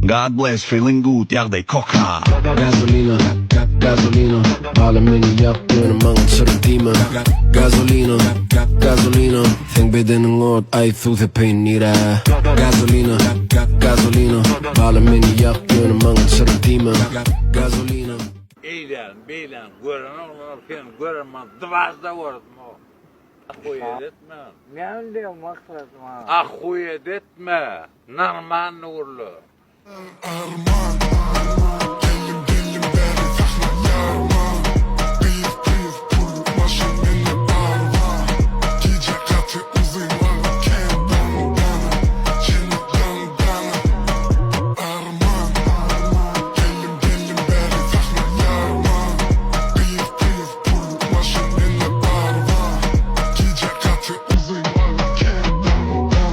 God bless feeling good, ja they coca. Gasolina, gasolina, bağlı beni yaktığını mançırım dima. Gasolina, gasolina, sen bedenin ort, ay suze peynira. Gasolina, gasolina, bağlı beni yaktığını mançırım dima. Gasolina. Beylen, gören olmadan fen göremem, dıvazda vurdım o. Ahuyet etme. Ne öyle maksat ma? Ahuyet etme. Narman nurlu. Arman, gelin gelin beri sakla yarman. Kıyıf kıyıf pul başın beni arva. Gece katı uzun var ken dana. Çeni dana. Arman, gelin gelin beri sakla yarman. Kıyıf kıyıf pul başın beni arva. Gece katı uzun var ken dana.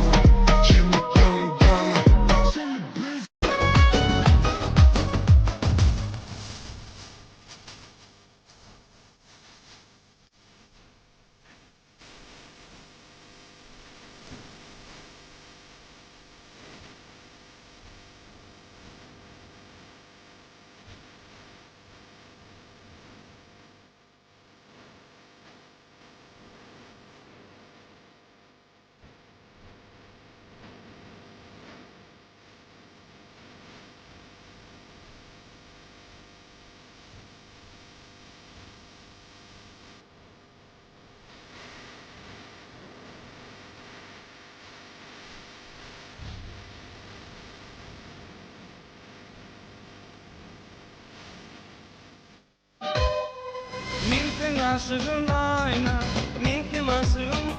Çeni dana. Minkin aşığın ayna, minkin aşığın